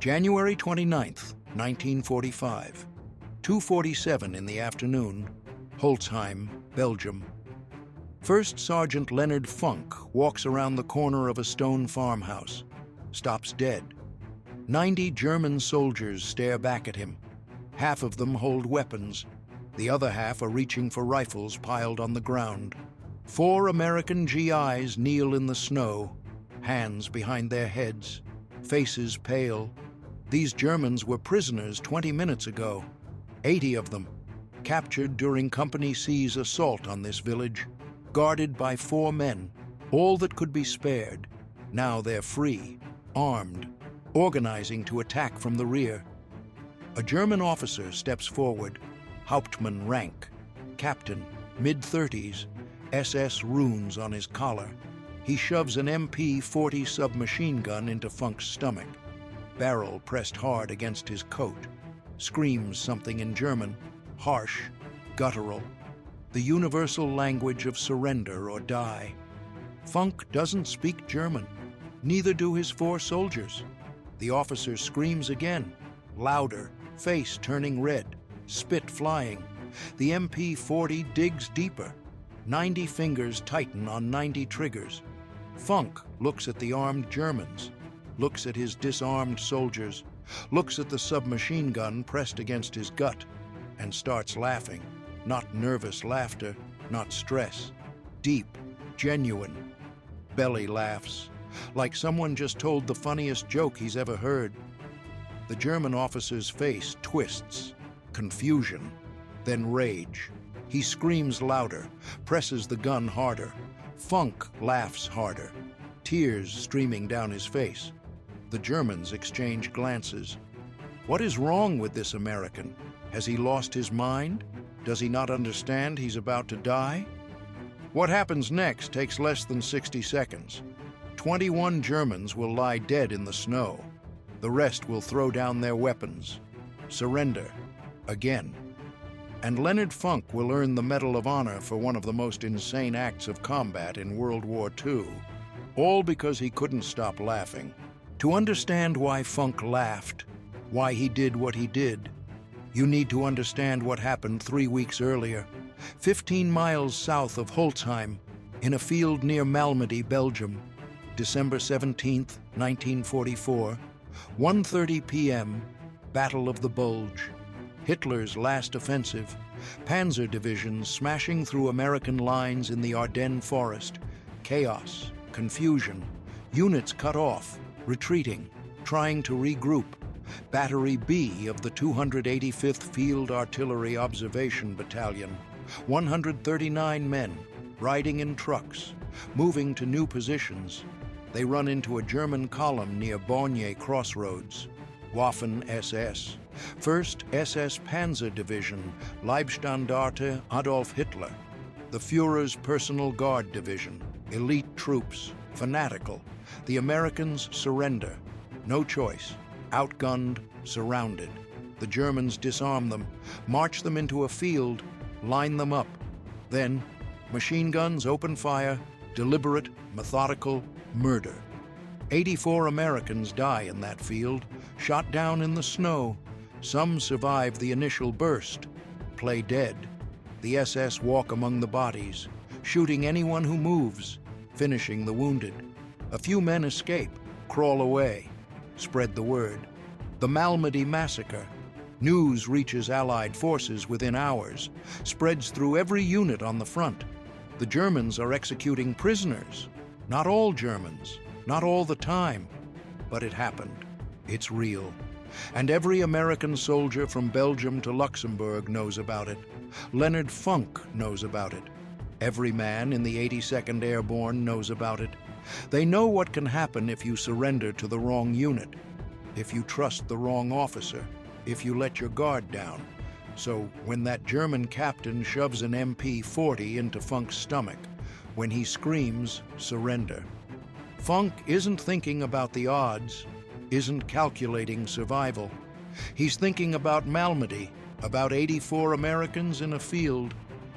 January 29th, 1945. 2:47 in the afternoon, Holtzheim, Belgium. First Sergeant Leonard Funk walks around the corner of a stone farmhouse, stops dead. 90 German soldiers stare back at him. Half of them hold weapons. The other half are reaching for rifles piled on the ground. 4 American GIs kneel in the snow, hands behind their heads, faces pale. These Germans were prisoners 20 minutes ago, 80 of them, captured during Company C's assault on this village, guarded by 4 men, all that could be spared. Now they're free, armed, organizing to attack from the rear. A German officer steps forward, Hauptmann rank, captain, mid-30s, SS runes on his collar. He shoves an MP-40 submachine gun into Funk's stomach, barrel pressed hard against his coat, screams something in German, harsh, guttural, the universal language of surrender or die. Funk doesn't speak German, neither do his 4 soldiers. The officer screams again, louder, face turning red, spit flying. The MP-40 digs deeper. 90 fingers tighten on 90 triggers. Funk looks at the armed Germans, looks at his disarmed soldiers, looks at the submachine gun pressed against his gut, and starts laughing. Not nervous laughter, not stress. Deep, genuine. Belly laughs, like someone just told the funniest joke he's ever heard. The German officer's face twists, confusion, then rage. He screams louder, presses the gun harder. Funk laughs harder, tears streaming down his face. The Germans exchange glances. What is wrong with this American? Has he lost his mind? Does he not understand he's about to die? What happens next takes less than 60 seconds. 21 Germans will lie dead in the snow. The rest will throw down their weapons. Surrender. Again. And Leonard Funk will earn the Medal of Honor for one of the most insane acts of combat in World War II. All because he couldn't stop laughing. To understand why Funk laughed, why he did what he did, you need to understand what happened 3 weeks earlier, 15 miles south of Holtzheim, in a field near Malmedy, Belgium. December 17th, 1944, 1:30 p.m., Battle of the Bulge. Hitler's last offensive, panzer divisions smashing through American lines in the Ardennes forest. Chaos, confusion, units cut off, retreating, trying to regroup. Battery B of the 285th Field Artillery Observation Battalion, 139 men, riding in trucks, moving to new positions. They run into a German column near Bonnier Crossroads. Waffen SS, 1st SS Panzer Division, Leibstandarte Adolf Hitler, the Führer's Personal Guard Division, elite troops, fanatical. The Americans surrender. No choice. Outgunned, surrounded. The Germans disarm them, march them into a field, line them up. Then, machine guns open fire, deliberate, methodical murder. 84 Americans die in that field, shot down in the snow. Some survive the initial burst, play dead. The SS walk among the bodies, shooting anyone who moves, finishing the wounded. A few men escape, crawl away, spread the word. The Malmedy massacre. News reaches Allied forces within hours, spreads through every unit on the front. The Germans are executing prisoners. Not all Germans, not all the time, but it happened. It's real. And every American soldier from Belgium to Luxembourg knows about it. Leonard Funk knows about it. Every man in the 82nd Airborne knows about it. They know what can happen if you surrender to the wrong unit, if you trust the wrong officer, if you let your guard down. So when that German captain shoves an MP-40 into Funk's stomach, when he screams, surrender, Funk isn't thinking about the odds, isn't calculating survival. He's thinking about Malmedy, about 84 Americans in a field,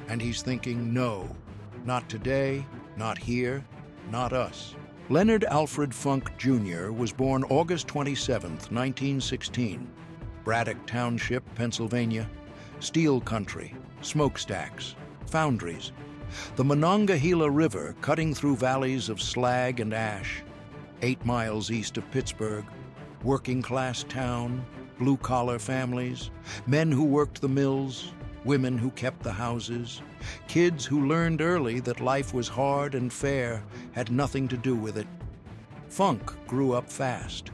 and he's thinking, no, not today, not here, not us. Leonard Alfred Funk, Jr. was born August 27, 1916. Braddock Township, Pennsylvania. Steel country, smokestacks, foundries. The Monongahela River cutting through valleys of slag and ash. 8 miles east of Pittsburgh. Working-class town, blue-collar families, men who worked the mills, women who kept the houses, kids who learned early that life was hard and fair, had nothing to do with it. Funk grew up fast.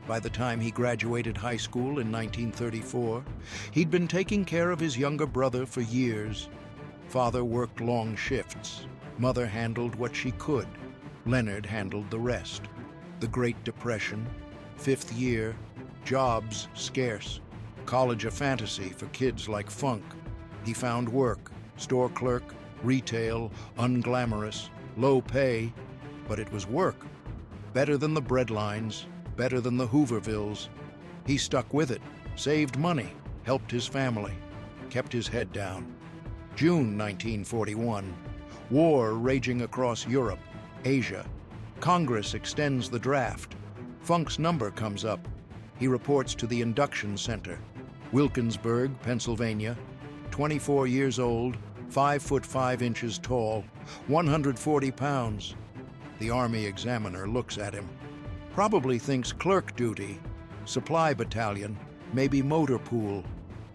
By the time he graduated high school in 1934, he'd been taking care of his younger brother for years. Father worked long shifts. Mother handled what she could. Leonard handled the rest. The Great Depression, 5th year, jobs scarce. College a fantasy for kids like Funk. He found work, store clerk, retail, unglamorous, low pay, but it was work. Better than the breadlines, better than the Hoovervilles. He stuck with it, saved money, helped his family, kept his head down. June 1941, war raging across Europe, Asia. Congress extends the draft. Funk's number comes up. He reports to the induction center. Wilkinsburg, Pennsylvania. 24 years old, 5 foot 5 inches tall, 140 pounds. The Army examiner looks at him. Probably thinks clerk duty, supply battalion, maybe motor pool.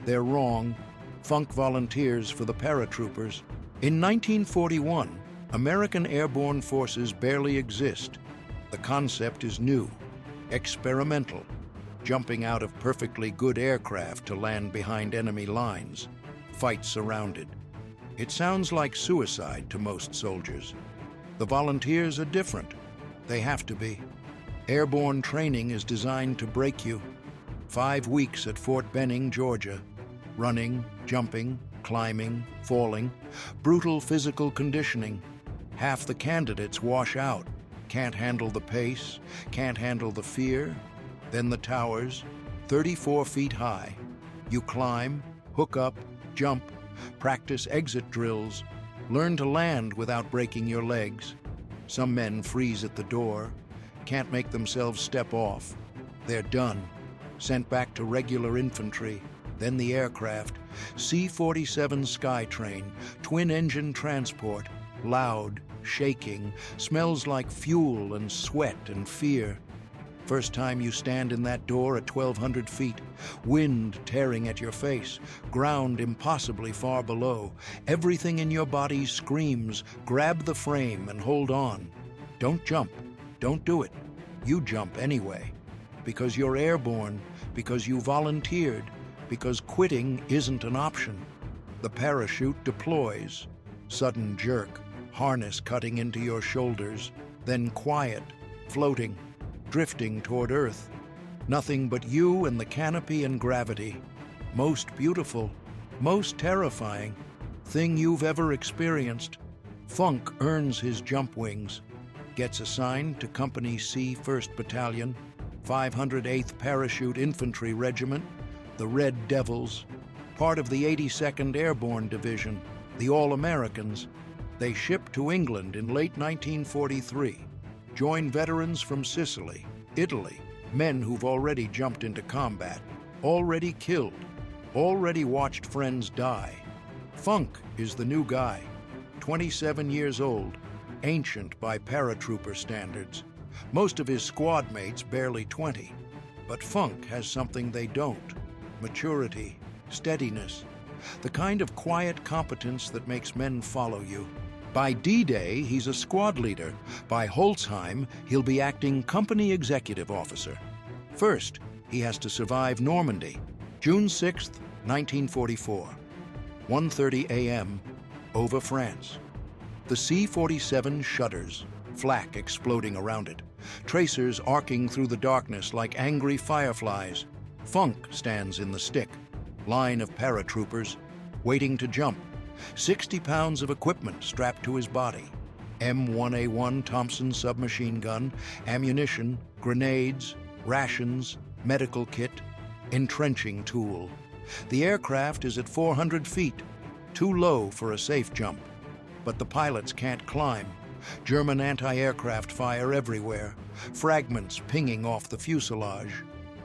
They're wrong. Funk volunteers for the paratroopers. In 1941, American airborne forces barely exist. The concept is new, experimental, jumping out of perfectly good aircraft to land behind enemy lines, fight surrounded. It sounds like suicide to most soldiers. The volunteers are different. They have to be. Airborne training is designed to break you. 5 weeks at Fort Benning, Georgia. Running, jumping, climbing, falling. Brutal physical conditioning. Half the candidates wash out. Can't handle the pace, can't handle the fear. Then the towers, 34 feet high. You climb, hook up, jump, practice exit drills, learn to land without breaking your legs. Some men freeze at the door, can't make themselves step off. They're done, sent back to regular infantry, then the aircraft, C-47 Skytrain, twin-engine transport, loud, shaking, smells like fuel and sweat and fear. First time you stand in that door at 1,200 feet, wind tearing at your face, ground impossibly far below. Everything in your body screams, grab the frame and hold on. Don't jump. Don't do it. You jump anyway. Because you're airborne, because you volunteered, because quitting isn't an option. The parachute deploys. Sudden jerk, harness cutting into your shoulders, then quiet, floating, drifting toward Earth. Nothing but you and the canopy and gravity. Most beautiful, most terrifying thing you've ever experienced. Funk earns his jump wings, gets assigned to Company C, 1st Battalion, 508th Parachute Infantry Regiment, the Red Devils, part of the 82nd Airborne Division, the All-Americans. They shipped to England in late 1943. Join veterans from Sicily, Italy, men who've already jumped into combat, already killed, already watched friends die. Funk is the new guy, 27 years old, ancient by paratrooper standards. Most of his squad mates barely 20. But Funk has something they don't: maturity, steadiness, the kind of quiet competence that makes men follow you. By D-Day, he's a squad leader. By Holtzheim, he'll be acting company executive officer. First, he has to survive Normandy, June 6, 1944, 1:30 a.m., over France. The C-47 shudders, flak exploding around it, tracers arcing through the darkness like angry fireflies. Funk stands in the stick, line of paratroopers, waiting to jump. 60 pounds of equipment strapped to his body. M1A1 Thompson submachine gun, ammunition, grenades, rations, medical kit, entrenching tool. The aircraft is at 400 feet, too low for a safe jump. But the pilots can't climb. German anti-aircraft fire everywhere, fragments pinging off the fuselage.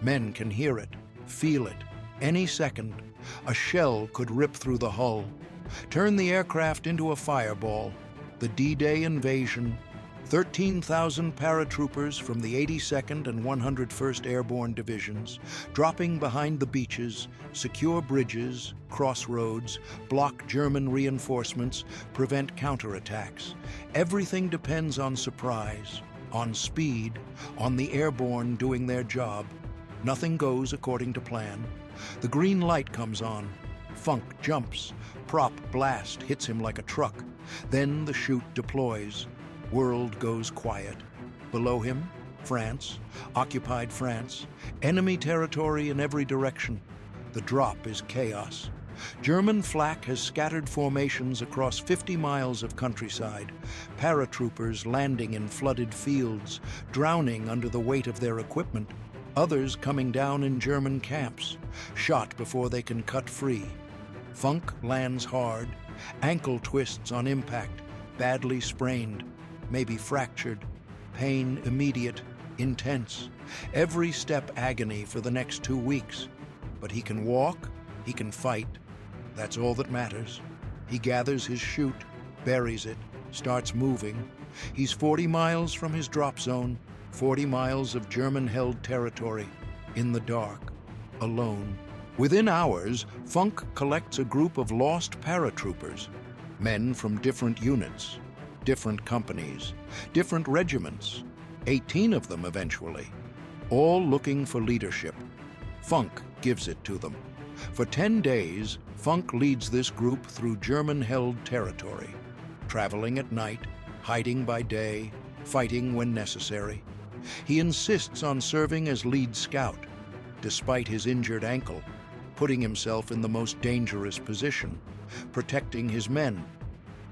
Men can hear it, feel it. Any second, a shell could rip through the hull, turn the aircraft into a fireball. The D-Day invasion. 13,000 paratroopers from the 82nd and 101st Airborne Divisions, dropping behind the beaches, secure bridges, cross roads, block German reinforcements, prevent counterattacks. Everything depends on surprise, on speed, on the airborne doing their job. Nothing goes according to plan. The green light comes on. Funk jumps. Prop blast hits him like a truck. Then the chute deploys. World goes quiet. Below him, France, occupied France, enemy territory in every direction. The drop is chaos. German flak has scattered formations across 50 miles of countryside, paratroopers landing in flooded fields, drowning under the weight of their equipment, others coming down in German camps, shot before they can cut free. Funk lands hard, ankle twists on impact, badly sprained, maybe fractured, pain immediate, intense, every step agony for the next 2 weeks. But he can walk, he can fight. That's all that matters. He gathers his chute, buries it, starts moving. He's 40 miles from his drop zone, 40 miles of German-held territory, in the dark, alone. Within hours, Funk collects a group of lost paratroopers, men from different units, different companies, different regiments, 18 of them eventually, all looking for leadership. Funk gives it to them. For 10 days, Funk leads this group through German-held territory, traveling at night, hiding by day, fighting when necessary. He insists on serving as lead scout, despite his injured ankle, putting himself in the most dangerous position, protecting his men.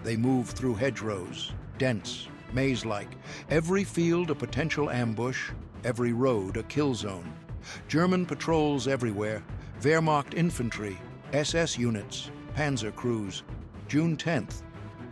They move through hedgerows, dense, maze-like, every field a potential ambush, every road a kill zone. German patrols everywhere, Wehrmacht infantry, SS units, panzer crews. June 10th,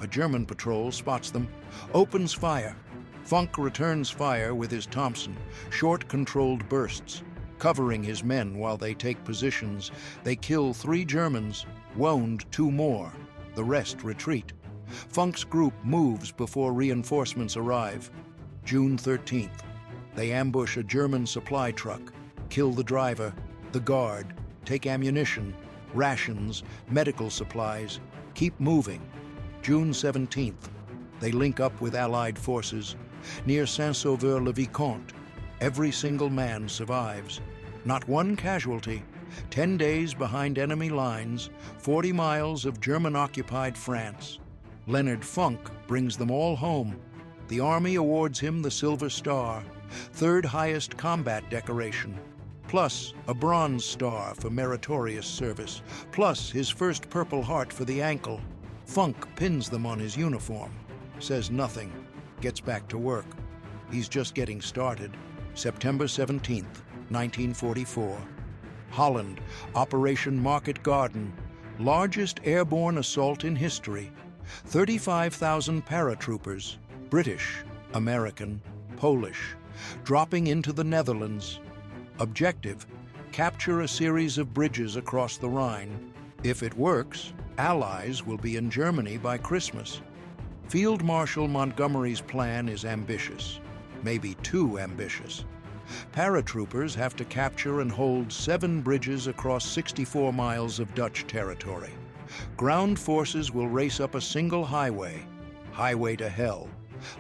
a German patrol spots them, opens fire. Funk returns fire with his Thompson, short controlled bursts, covering his men while they take positions. They kill 3 Germans, wound 2 more. The rest retreat. Funk's group moves before reinforcements arrive. June 13th, they ambush a German supply truck, kill the driver, the guard, take ammunition, rations, medical supplies, keep moving. June 17th, they link up with Allied forces. Near Saint-Sauveur-le-Vicomte, every single man survives. Not one casualty. 10 days behind enemy lines, 40 miles of German-occupied France. Leonard Funk brings them all home. The Army awards him the Silver Star, 3rd highest combat decoration, plus a Bronze Star for meritorious service, plus his first Purple Heart for the ankle. Funk pins them on his uniform, says nothing, gets back to work. He's just getting started. September 17th, 1944. Holland, Operation Market Garden, largest airborne assault in history. 35,000 paratroopers, British, American, Polish, dropping into the Netherlands. Objective: capture a series of bridges across the Rhine. If it works, Allies will be in Germany by Christmas. Field Marshal Montgomery's plan is ambitious, maybe too ambitious. Paratroopers have to capture and hold 7 bridges across 64 miles of Dutch territory. Ground forces will race up a single highway to hell,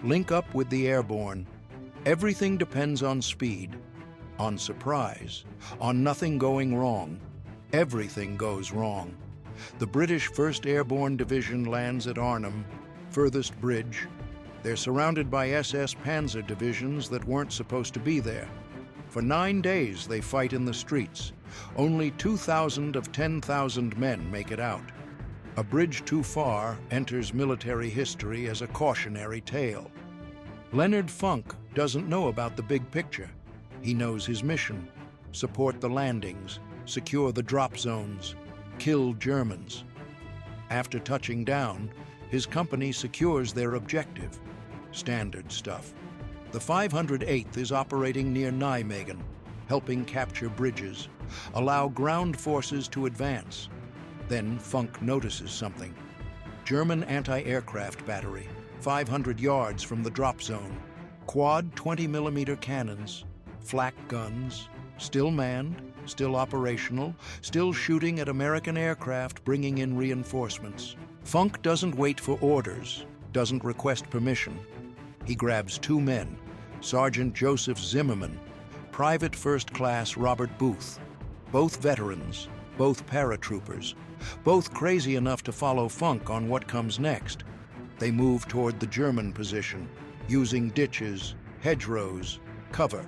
link up with the airborne. Everything depends on speed, on surprise, on nothing going wrong. Everything goes wrong. The British 1st Airborne Division lands at Arnhem, furthest bridge. They're surrounded by SS Panzer divisions that weren't supposed to be there. For 9 days they fight in the streets. Only 2,000 of 10,000 men make it out. A bridge too far enters military history as a cautionary tale. Leonard Funk doesn't know about the big picture. He knows his mission: support the landings, secure the drop zones, kill Germans. After touching down, his company secures their objective. Standard stuff. The 508th is operating near Nijmegen, helping capture bridges, allow ground forces to advance. Then Funk notices something. German anti-aircraft battery, 500 yards from the drop zone. Quad 20mm cannons, flak guns, still manned, still operational, still shooting at American aircraft bringing in reinforcements. Funk doesn't wait for orders, doesn't request permission. He grabs two men, Sergeant Joseph Zimmerman, Private First Class Robert Booth, both veterans, both paratroopers, both crazy enough to follow Funk on what comes next. They move toward the German position, using ditches, hedgerows, cover.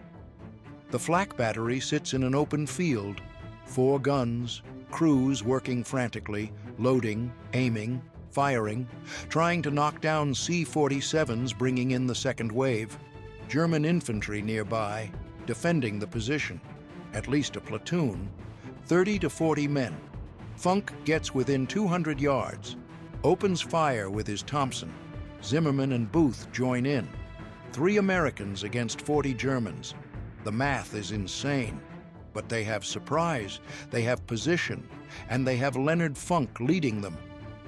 The flak battery sits in an open field, 4 guns, crews working frantically, loading, aiming, firing, trying to knock down C-47s bringing in the second wave. German infantry nearby, defending the position, at least a platoon, 30 to 40 men. Funk gets within 200 yards, opens fire with his Thompson. Zimmerman and Booth join in. 3 Americans against 40 Germans. The math is insane, but they have surprise, they have position, and they have Leonard Funk leading them.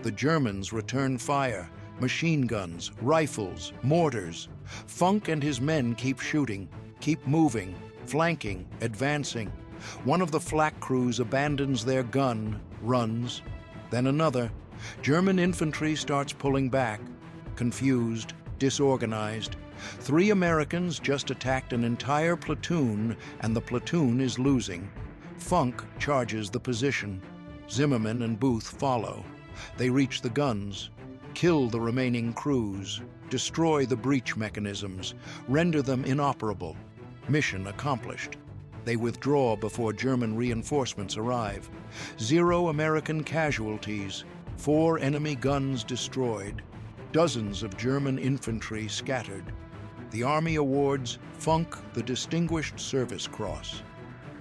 The Germans return fire, machine guns, rifles, mortars. Funk and his men keep shooting, keep moving, flanking, advancing. One of the flak crews abandons their gun, runs, then another. German infantry starts pulling back, confused, disorganized. 3 Americans just attacked an entire platoon, and the platoon is losing. Funk charges the position. Zimmerman and Booth follow. They reach the guns, kill the remaining crews, destroy the breach mechanisms, render them inoperable. Mission accomplished. They withdraw before German reinforcements arrive. 0 American casualties, 4 enemy guns destroyed, dozens of German infantry scattered. The Army awards Funk the Distinguished Service Cross,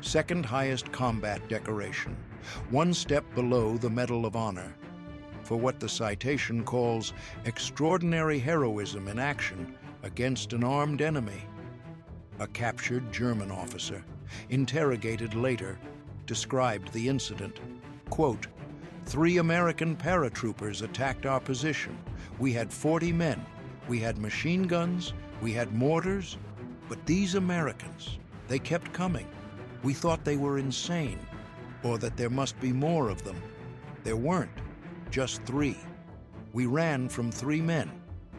second highest combat decoration, 1 step below the Medal of Honor, for what the citation calls extraordinary heroism in action against an armed enemy. A captured German officer, interrogated later, described the incident. Quote, 3 American paratroopers attacked our position. We had 40 men. We had machine guns. We had mortars. But these Americans, they kept coming. We thought they were insane, or that there must be more of them. There weren't, just 3. We ran from 3 men.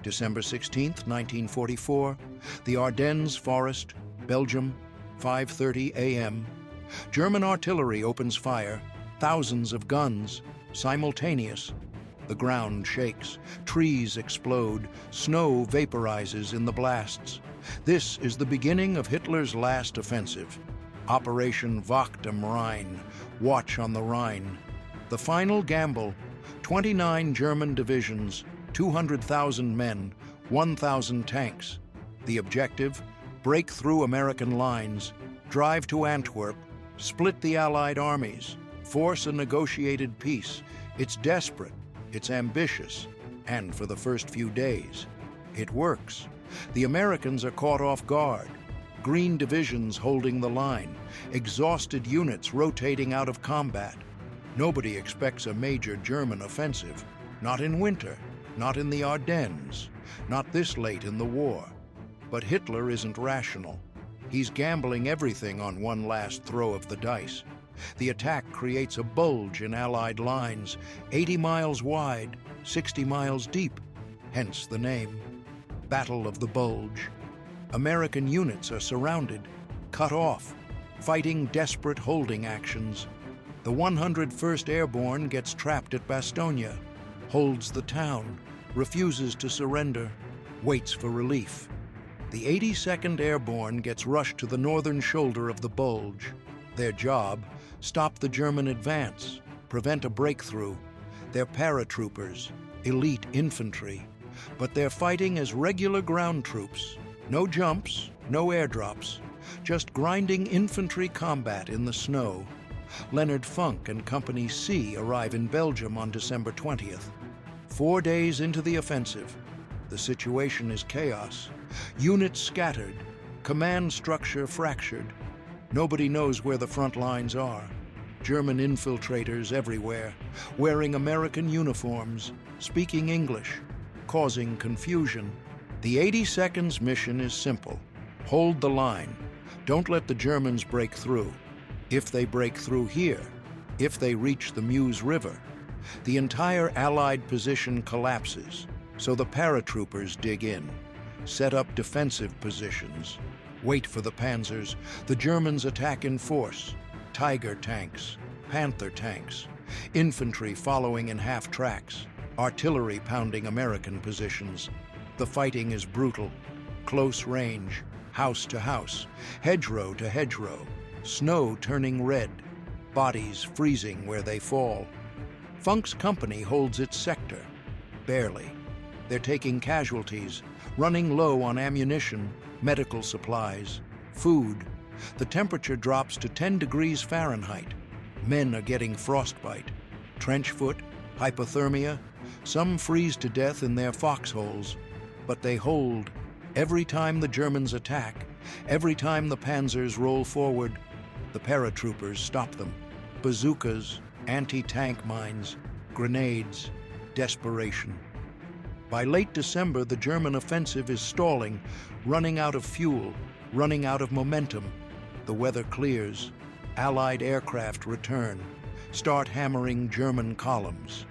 December 16th, 1944, the Ardennes Forest, Belgium, 5:30 a.m. German artillery opens fire, thousands of guns, simultaneous. The ground shakes, trees explode, snow vaporizes in the blasts. This is the beginning of Hitler's last offensive. Operation Wacht am Rhein, Watch on the Rhine. The final gamble, 29 German divisions, 200,000 men, 1,000 tanks. The objective, break through American lines, drive to Antwerp, split the Allied armies, force a negotiated peace. It's desperate, it's ambitious, and for the first few days, it works. The Americans are caught off guard. Green divisions holding the line, exhausted units rotating out of combat. Nobody expects a major German offensive. Not in winter, not in the Ardennes, not this late in the war. But Hitler isn't rational. He's gambling everything on one last throw of the dice. The attack creates a bulge in Allied lines, 80 miles wide, 60 miles deep, hence the name. Battle of the Bulge. American units are surrounded, cut off, fighting desperate holding actions. The 101st Airborne gets trapped at Bastogne, holds the town, refuses to surrender, waits for relief. The 82nd Airborne gets rushed to the northern shoulder of the Bulge. Their job, stop the German advance, prevent a breakthrough. They're paratroopers, elite infantry, but they're fighting as regular ground troops. No jumps, no airdrops, just grinding infantry combat in the snow. Leonard Funk and Company C arrive in Belgium on December 20th. 4 days into the offensive, The situation is chaos. Units scattered, command structure fractured. Nobody knows where the front lines are. German infiltrators everywhere, wearing American uniforms, speaking English, causing confusion. The 82nd's mission is simple. Hold the line. Don't let the Germans break through. If they break through here, if they reach the Meuse River, the entire Allied position collapses. So the paratroopers dig in, set up defensive positions, wait for the panzers. The Germans attack in force. Tiger tanks, Panther tanks, infantry following in half tracks, artillery pounding American positions. The fighting is brutal, close range, house to house, hedgerow to hedgerow, snow turning red, bodies freezing where they fall. Funk's company holds its sector, barely. They're taking casualties, running low on ammunition, medical supplies, food. The temperature drops to 10 degrees Fahrenheit. Men are getting frostbite, trench foot, hypothermia. Some freeze to death in their foxholes, but they hold. Every time the Germans attack, every time the panzers roll forward, the paratroopers stop them. Bazookas, anti-tank mines, grenades, desperation. By late December, the German offensive is stalling, running out of fuel, running out of momentum. The weather clears. Allied aircraft return, start hammering German columns.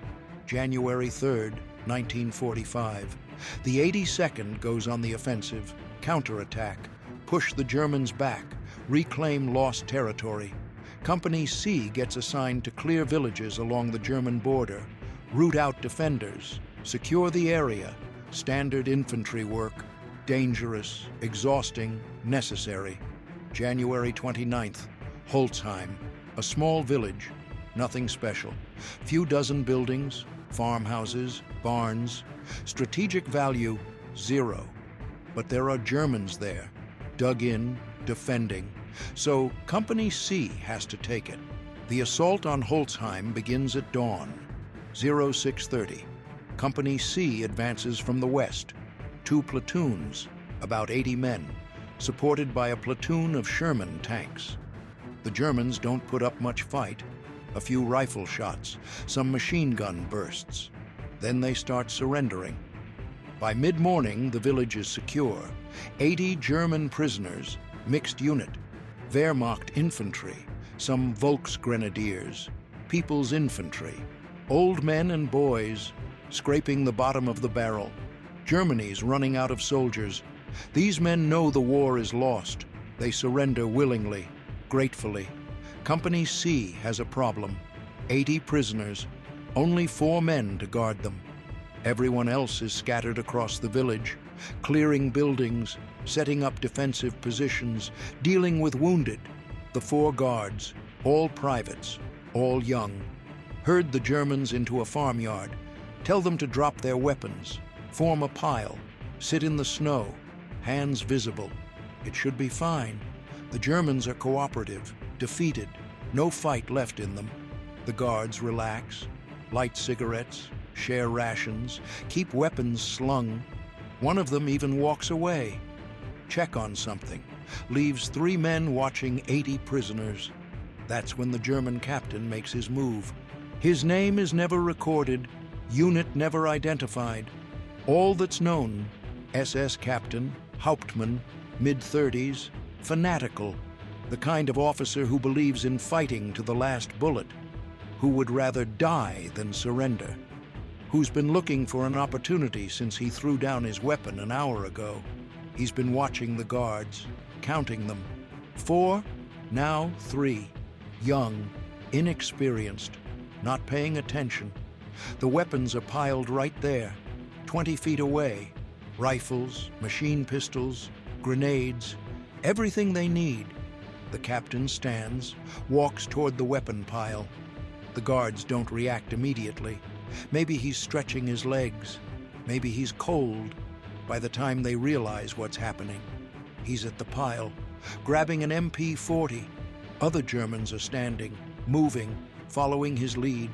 January 3rd, 1945. The 82nd goes on the offensive, counterattack, push the Germans back, reclaim lost territory. Company C gets assigned to clear villages along the German border, root out defenders, secure the area. Standard infantry work, dangerous, exhausting, necessary. January 29th, Holtzheim, a small village, nothing special. Few dozen buildings, farmhouses, barns. Strategic value, 0. But there are Germans there, dug in, defending. So Company C has to take it. The assault on Holtzheim begins at dawn, 0630. Company C advances from the west, 2 platoons, about 80 men, supported by a platoon of Sherman tanks. The Germans don't put up much fight, a few rifle shots, some machine gun bursts. Then they start surrendering. By mid-morning, the village is secure. 80 German prisoners, mixed unit, Wehrmacht infantry, some Volksgrenadiers, People's Infantry, old men and boys, scraping the bottom of the barrel. Germany's running out of soldiers. These men know the war is lost. They surrender willingly, gratefully. Company C has a problem. 80 prisoners, only 4 men to guard them. Everyone else is scattered across the village, clearing buildings, setting up defensive positions, dealing with wounded. The 4 guards, all privates, all young, herd the Germans into a farmyard, tell them to drop their weapons, form a pile, sit in the snow, hands visible. It should be fine. The Germans are cooperative, defeated, no fight left in them. The guards relax, light cigarettes, share rations, keep weapons slung. One of them even walks away, check on something, leaves 3 men watching 80 prisoners. That's when the German captain makes his move. His name is never recorded, unit never identified. All that's known, SS captain, Hauptmann, mid-30s, fanatical, the kind of officer who believes in fighting to the last bullet, who would rather die than surrender, who's been looking for an opportunity since he threw down his weapon an hour ago. He's been watching the guards, counting them. 4, now 3, young, inexperienced, not paying attention. The weapons are piled right there, 20 feet away. Rifles, machine pistols, grenades, everything they need. The captain stands, walks toward the weapon pile. The guards don't react immediately. Maybe he's stretching his legs. Maybe he's cold. By the time they realize what's happening, he's at the pile, grabbing an MP-40. Other Germans are standing, moving, following his lead.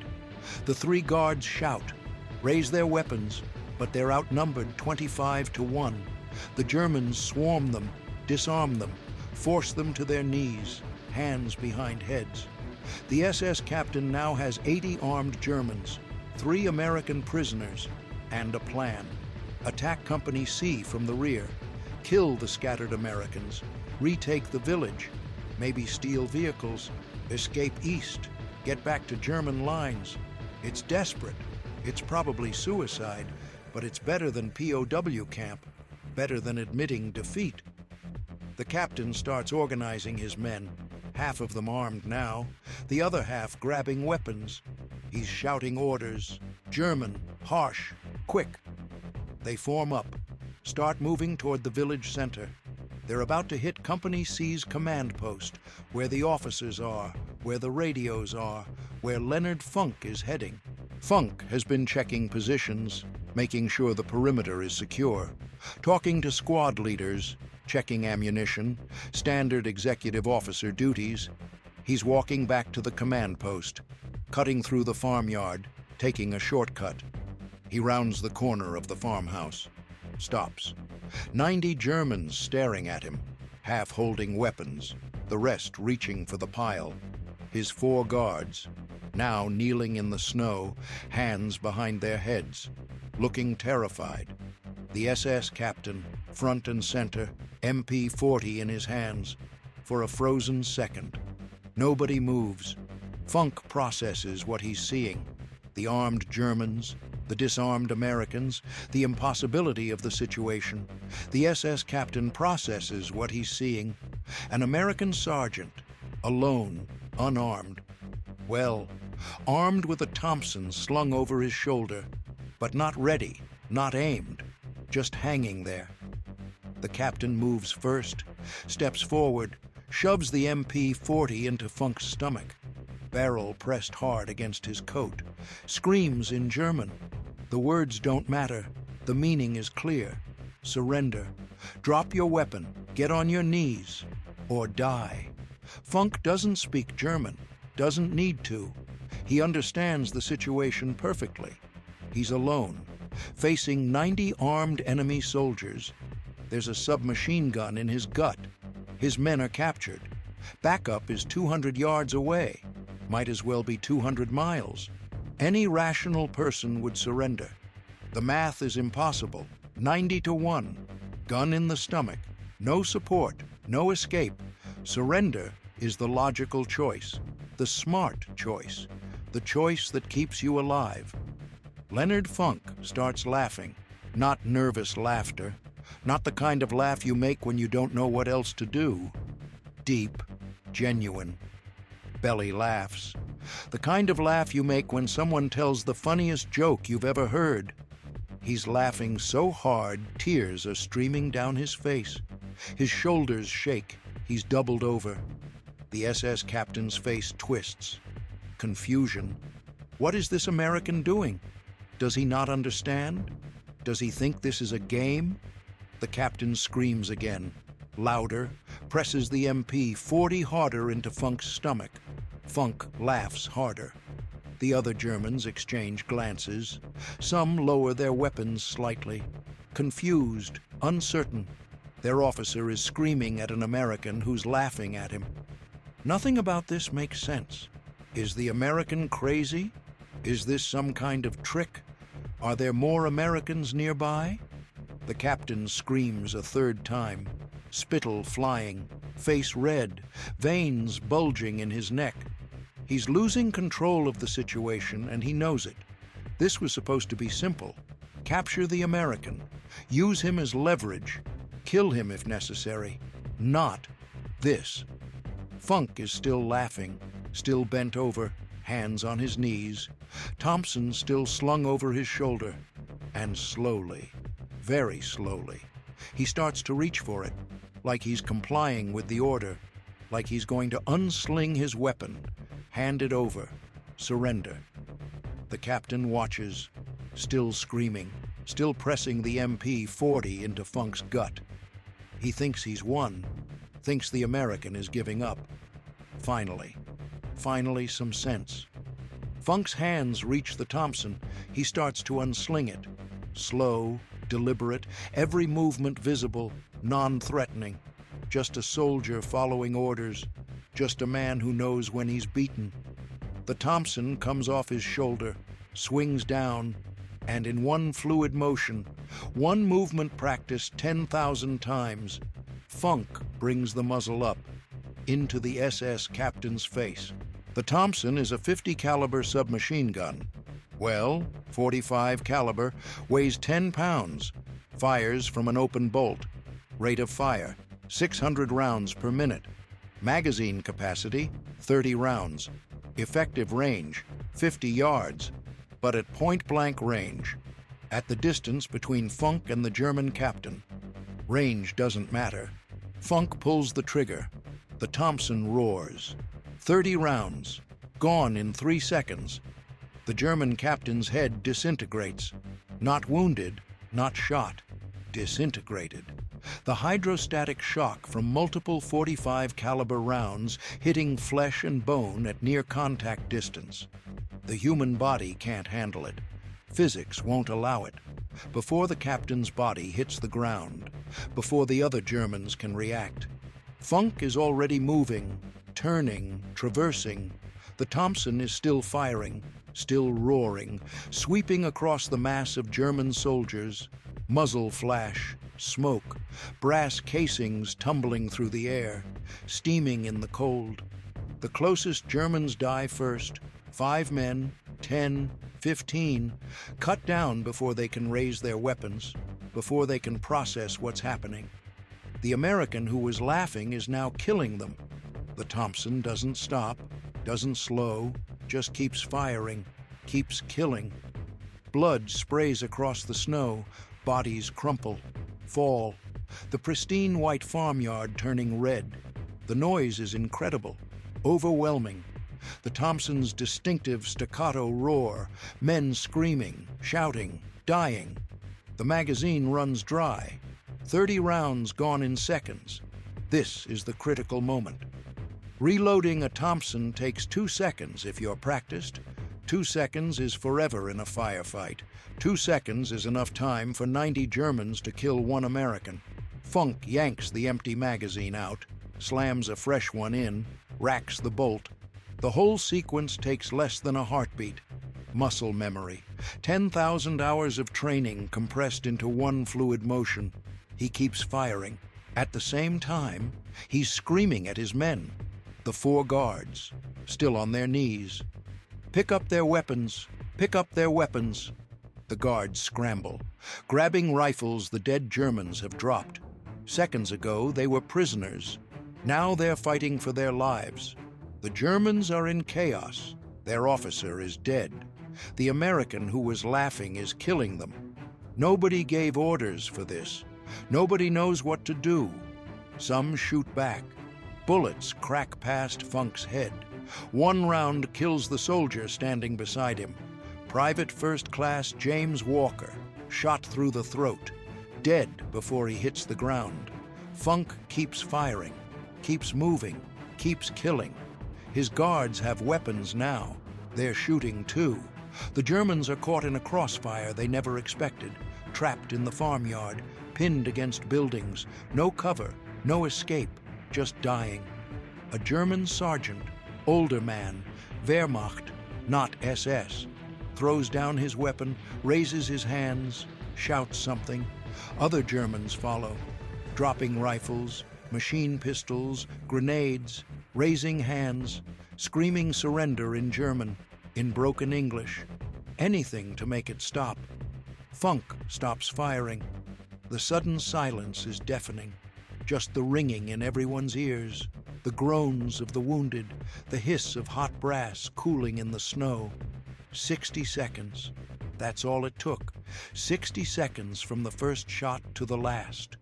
The 3 guards shout, raise their weapons. but they're outnumbered 25-1. The Germans swarm them, disarm them, force them to their knees, hands behind heads. The SS captain now has 80 armed Germans, 3 American prisoners, and a plan. Attack Company C from the rear, kill the scattered Americans, retake the village, maybe steal vehicles, escape east, get back to German lines. It's desperate. It's probably suicide, but it's better than POW camp, better than admitting defeat. The captain starts organizing his men, half of them armed now, the other half grabbing weapons. He's shouting orders, German, harsh, quick. They form up, start moving toward the village center. They're about to hit Company C's command post, where the officers are, where the radios are, where Leonard Funk is heading. Funk has been checking positions, making sure the perimeter is secure, talking to squad leaders, checking ammunition, standard executive officer duties. He's walking back to the command post, cutting through the farmyard, taking a shortcut. He rounds the corner of the farmhouse, stops. 90 Germans staring at him, half holding weapons, the rest reaching for the pile. His 4 guards, now kneeling in the snow, hands behind their heads, looking terrified. The SS captain, front and center, MP-40 in his hands. For a frozen second, nobody moves. Funk processes what he's seeing. The armed Germans, the disarmed Americans, the impossibility of the situation. The SS captain processes what he's seeing. An American sergeant, alone, unarmed. Well, armed with a Thompson slung over his shoulder, but not ready, not aimed, just hanging there. The captain moves first, steps forward, shoves the MP-40 into Funk's stomach. Barrel pressed hard against his coat, screams in German. The words don't matter. The meaning is clear. Surrender. Drop your weapon. Get on your knees. Or die. Funk doesn't speak German. Doesn't need to. He understands the situation perfectly. He's alone, facing 90 armed enemy soldiers. There's a submachine gun in his gut. His men are captured. Backup is 200 yards away. Might as well be 200 miles. Any rational person would surrender. The math is impossible. 90-1. Gun in the stomach. No support. No escape. Surrender is the logical choice. The smart choice. The choice that keeps you alive. Leonard Funk starts laughing. Not nervous laughter. Not the kind of laugh you make when you don't know what else to do. Deep, genuine. Belly laughs. The kind of laugh you make when someone tells the funniest joke you've ever heard. He's laughing so hard, tears are streaming down his face. His shoulders shake. He's doubled over. The SS captain's face twists. Confusion. What is this American doing? Does he not understand? Does he think this is a game? The captain screams again, louder, presses the MP-40 harder into Funk's stomach. Funk laughs harder. The other Germans exchange glances. Some lower their weapons slightly. Confused, uncertain. Their officer is screaming at an American who's laughing at him. Nothing about this makes sense. Is the American crazy? Is this some kind of trick? Are there more Americans nearby? The captain screams a third time, spittle flying, face red, veins bulging in his neck. He's losing control of the situation, and he knows it. This was supposed to be simple. Capture the American. Use him as leverage. Kill him if necessary. Not this. Funk is still laughing, still bent over, hands on his knees. Thompson still slung over his shoulder. And slowly, very slowly, he starts to reach for it, like he's complying with the order, like he's going to unsling his weapon, hand it over, surrender. The captain watches, still screaming, still pressing the MP-40 into Funk's gut. He thinks he's won, thinks the American is giving up. Finally some sense. Funk's hands reach the Thompson. He starts to unsling it. slow, deliberate, every movement visible, non-threatening. Just a soldier following orders, just a man who knows when he's beaten. The Thompson comes off his shoulder, swings down, and in one fluid motion, one movement practiced 10,000 times, Funk brings the muzzle up, into the SS captain's face. The Thompson is a 50 caliber submachine gun. Well, 45 caliber, weighs 10 pounds, fires from an open bolt. Rate of fire, 600 rounds per minute. Magazine capacity, 30 rounds. Effective range, 50 yards, but at point-blank range, at the distance between Funk and the German captain. Range doesn't matter. Funk pulls the trigger. The Thompson roars. 30 rounds, gone in 3 seconds. The German captain's head disintegrates. Not wounded, not shot, disintegrated. The hydrostatic shock from multiple 45 caliber rounds hitting flesh and bone at near contact distance. The human body can't handle it. Physics won't allow it. Before the captain's body hits the ground, before the other Germans can react, Funk is already moving, turning, traversing. The Thompson is still firing, still roaring, sweeping across the mass of German soldiers. Muzzle flash, smoke, brass casings tumbling through the air, steaming in the cold. The closest Germans die first. 5 men, 10, 15, cut down before they can raise their weapons, before they can process what's happening. The American who was laughing is now killing them. The Thompson doesn't stop, doesn't slow, just keeps firing, keeps killing. Blood sprays across the snow, bodies crumple, fall. The pristine white farmyard turning red. The noise is incredible, overwhelming. The Thompson's distinctive staccato roar, men screaming, shouting, dying. The magazine runs dry. 30 rounds gone in seconds. This is the critical moment. Reloading a Thompson takes 2 seconds if you're practiced. 2 seconds is forever in a firefight. 2 seconds is enough time for 90 Germans to kill 1 American. Funk yanks the empty magazine out, slams a fresh one in, racks the bolt. The whole sequence takes less than a heartbeat. Muscle memory. 10,000 hours of training compressed into one fluid motion. He keeps firing. At the same time, he's screaming at his men. The 4 guards, still on their knees. Pick up their weapons. Pick up their weapons. The guards scramble, grabbing rifles the dead Germans have dropped. Seconds ago, they were prisoners. Now they're fighting for their lives. The Germans are in chaos. Their officer is dead. The American who was laughing is killing them. Nobody gave orders for this. Nobody knows what to do. Some shoot back. Bullets crack past Funk's head. 1 round kills the soldier standing beside him. Private First Class James Walker, shot through the throat, dead before he hits the ground. Funk keeps firing, keeps moving, keeps killing. His guards have weapons now. They're shooting too. The Germans are caught in a crossfire they never expected, trapped in the farmyard, pinned against buildings. No cover, no escape, just dying. A German sergeant, older man, Wehrmacht, not SS, throws down his weapon, raises his hands, shouts something. Other Germans follow, dropping rifles, machine pistols, grenades, raising hands, screaming surrender in German, in broken English. Anything to make it stop. Funk stops firing. The sudden silence is deafening. Just the ringing in everyone's ears, the groans of the wounded, the hiss of hot brass cooling in the snow. 60 seconds. That's all it took. 60 seconds from the first shot to the last.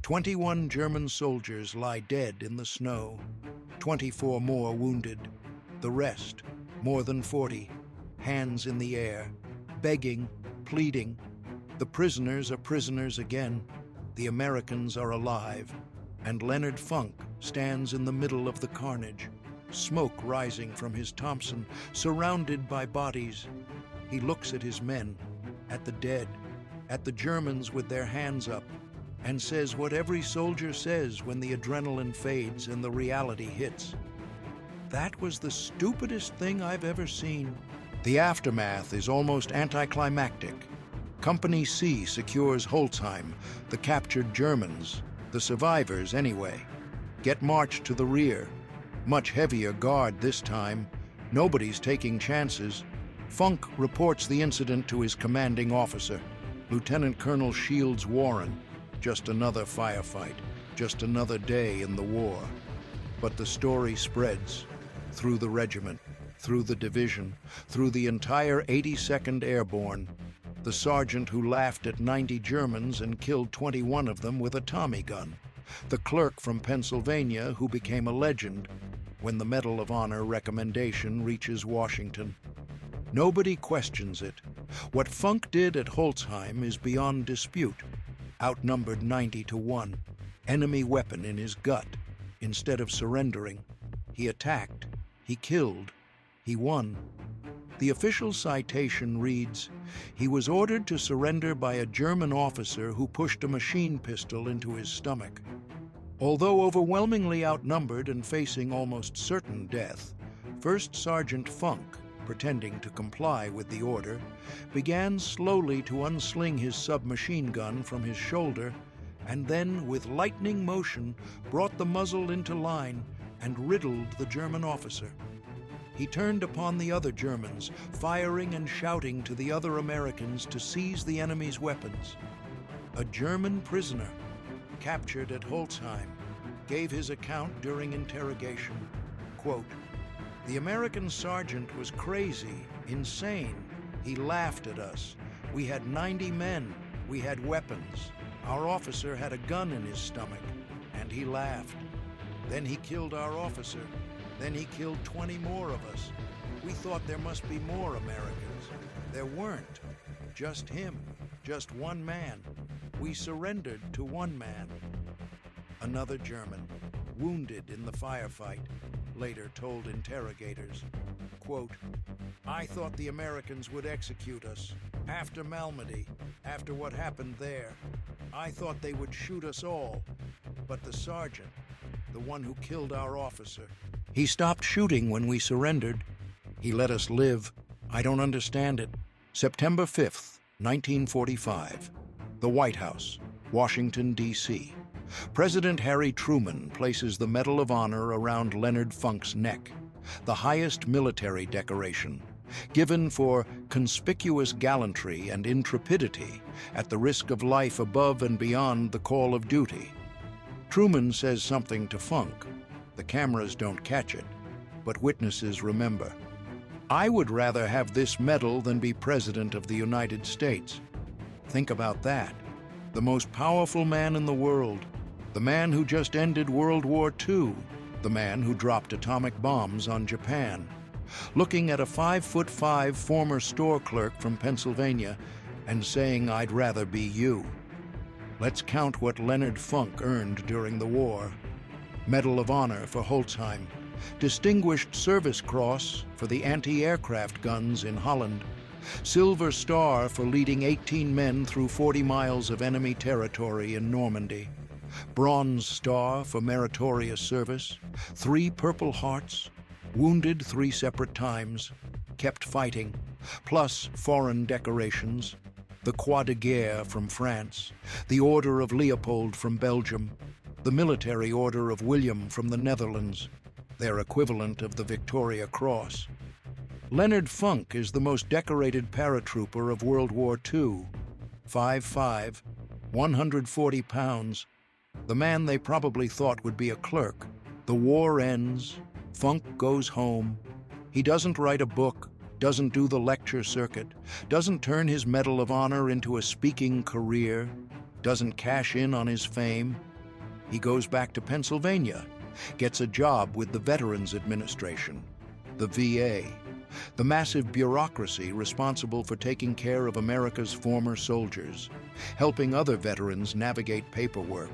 21 German soldiers lie dead in the snow. 24 more wounded. The rest, more than 40, hands in the air, begging, pleading. The prisoners are prisoners again. The Americans are alive. And Leonard Funk stands in the middle of the carnage, smoke rising from his Thompson, surrounded by bodies. He looks at his men, at the dead, at the Germans with their hands up, and says what every soldier says when the adrenaline fades and the reality hits. That was the stupidest thing I've ever seen. The aftermath is almost anticlimactic. Company C secures Holtzheim, the captured Germans, the survivors anyway, get marched to the rear. Much heavier guard this time. Nobody's taking chances. Funk reports the incident to his commanding officer, Lieutenant Colonel Shields Warren. Just another firefight, just another day in the war. But the story spreads through the regiment, through the division, through the entire 82nd Airborne. The sergeant who laughed at 90 Germans and killed 21 of them with a Tommy gun. The clerk from Pennsylvania who became a legend when the Medal of Honor recommendation reaches Washington. Nobody questions it. What Funk did at Holtzheim is beyond dispute. Outnumbered 90-1, enemy weapon in his gut. Instead of surrendering, he attacked, he killed, he won. The official citation reads, he was ordered to surrender by a German officer who pushed a machine pistol into his stomach. Although overwhelmingly outnumbered and facing almost certain death, First Sergeant Funk, pretending to comply with the order, began slowly to unsling his submachine gun from his shoulder and then, with lightning motion, brought the muzzle into line and riddled the German officer. He turned upon the other Germans, firing and shouting to the other Americans to seize the enemy's weapons. A German prisoner, captured at Holtzheim, gave his account during interrogation. Quote, "The American sergeant was crazy, insane. He laughed at us. We had 90 men. We had weapons. Our officer had a gun in his stomach, and he laughed. Then he killed our officer. Then he killed 20 more of us. We thought there must be more Americans. There weren't. Just him. Just one man. We surrendered to one man." Another German, wounded in the firefight, later told interrogators, quote, "I thought the Americans would execute us. After Malmedy, after what happened there, I thought they would shoot us all. But the sergeant, the one who killed our officer, he stopped shooting when we surrendered. He let us live. I don't understand it." September 5th, 1945. The White House, Washington, D.C. President Harry Truman places the Medal of Honor around Leonard Funk's neck, the highest military decoration, given for conspicuous gallantry and intrepidity at the risk of life above and beyond the call of duty. Truman says something to Funk. The cameras don't catch it, but witnesses remember. "I would rather have this medal than be President of the United States." Think about that. The most powerful man in the world, the man who just ended World War II, the man who dropped atomic bombs on Japan, looking at a 5'5" former store clerk from Pennsylvania and saying, "I'd rather be you." Let's count what Leonard Funk earned during the war. Medal of Honor for Holtzheim, Distinguished Service Cross for the anti-aircraft guns in Holland, Silver Star for leading 18 men through 40 miles of enemy territory in Normandy, Bronze Star for meritorious service, 3 Purple Hearts, wounded 3 separate times, kept fighting, plus foreign decorations, the Croix de Guerre from France, the Order of Leopold from Belgium, the Military Order of William from the Netherlands, their equivalent of the Victoria Cross. Leonard Funk is the most decorated paratrooper of World War II, 5'5", 140 pounds, the man they probably thought would be a clerk. The war ends, Funk goes home. He doesn't write a book, doesn't do the lecture circuit, doesn't turn his Medal of Honor into a speaking career, doesn't cash in on his fame. He goes back to Pennsylvania, gets a job with the Veterans Administration, the VA, the massive bureaucracy responsible for taking care of America's former soldiers, helping other veterans navigate paperwork,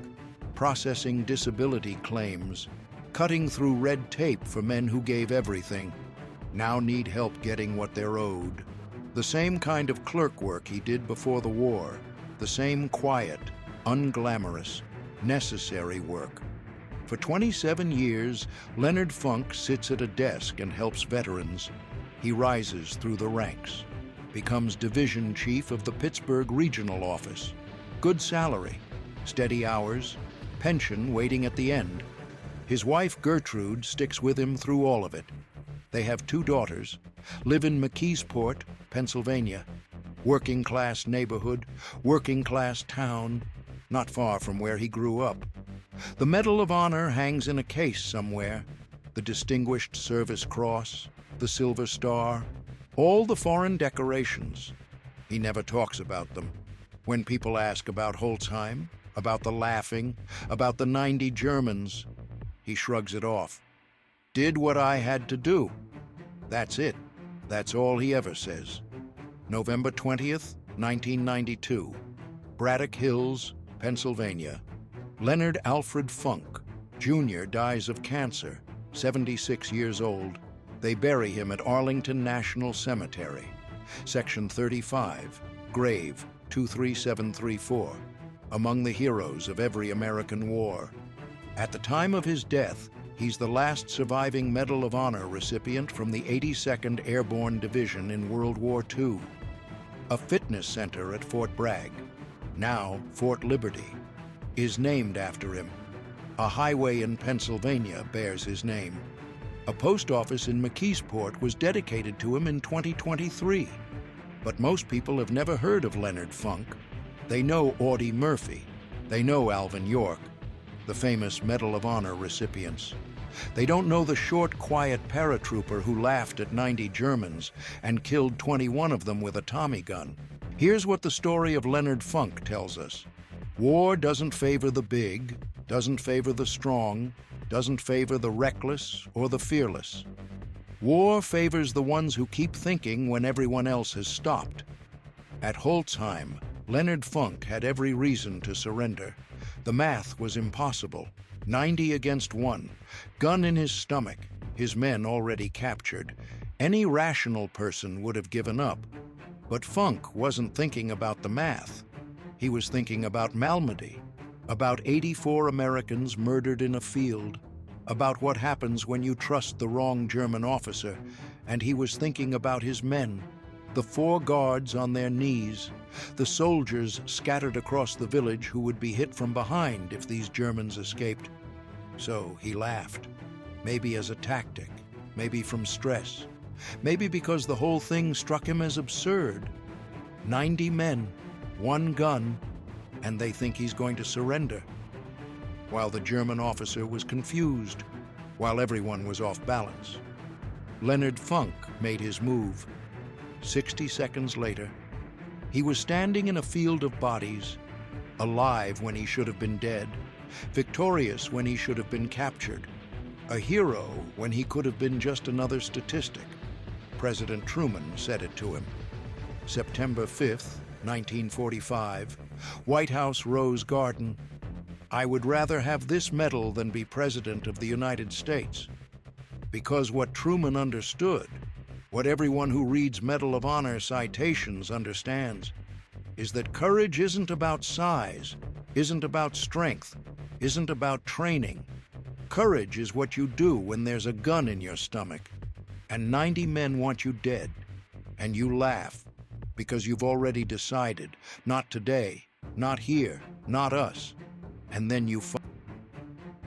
processing disability claims, cutting through red tape for men who gave everything, now need help getting what they're owed. The same kind of clerk work he did before the war, The same quiet, unglamorous, necessary work. For 27 years, Leonard Funk sits at a desk and helps veterans. He rises through the ranks, becomes division chief of the Pittsburgh Regional Office. Good salary, steady hours, pension waiting at the end. His wife Gertrude sticks with him through all of it. They have 2 daughters, live in McKeesport, Pennsylvania. Working-class neighborhood, working-class town, not far from where he grew up. The Medal of Honor hangs in a case somewhere. The Distinguished Service Cross, the Silver Star, all the foreign decorations. He never talks about them. When people ask about Holtzheim, about the laughing, about the 90 Germans, he shrugs it off. Did what I had to do. That's it. That's all he ever says. November 20th, 1992. Braddock Hills, Pennsylvania. Leonard Alfred Funk, Jr. dies of cancer, 76 years old. They bury him at Arlington National Cemetery. Section 35, grave 23734, among the heroes of every American war. At the time of his death, he's the last surviving Medal of Honor recipient from the 82nd Airborne Division in World War II. A fitness center at Fort Bragg, now Fort Liberty, is named after him. A highway in Pennsylvania bears his name. A post office in McKeesport was dedicated to him in 2023. But most people have never heard of Leonard Funk. They know Audie Murphy. They know Alvin York, the famous Medal of Honor recipients. They don't know the short, quiet paratrooper who laughed at 90 Germans and killed 21 of them with a Tommy gun. Here's what the story of Leonard Funk tells us. War doesn't favor the big, doesn't favor the strong, doesn't favor the reckless or the fearless. War favors the ones who keep thinking when everyone else has stopped. At Holtzheim, Leonard Funk had every reason to surrender. The math was impossible. 90 against 1, gun in his stomach, his men already captured. Any rational person would have given up. But Funk wasn't thinking about the math. He was thinking about Malmedy, about 84 Americans murdered in a field, about what happens when you trust the wrong German officer, and he was thinking about his men, the 4 guards on their knees, the soldiers scattered across the village who would be hit from behind if these Germans escaped. So he laughed, maybe as a tactic, maybe from stress, maybe because the whole thing struck him as absurd. 90 men, 1 gun, and they think he's going to surrender. While the German officer was confused, while everyone was off balance. Leonard Funk made his move. 60 seconds later, he was standing in a field of bodies, alive when he should have been dead, victorious when he should have been captured, a hero when he could have been just another statistic. President Truman said it to him. September 5th, 1945, White House Rose Garden. I would rather have this medal than be President of the United States. Because what Truman understood, what everyone who reads Medal of Honor citations understands, is that courage isn't about size, isn't about strength, isn't about training. Courage is what you do when there's a gun in your stomach, and 90 men want you dead, and you laugh, because you've already decided, not today, not here, not us, and then you fight.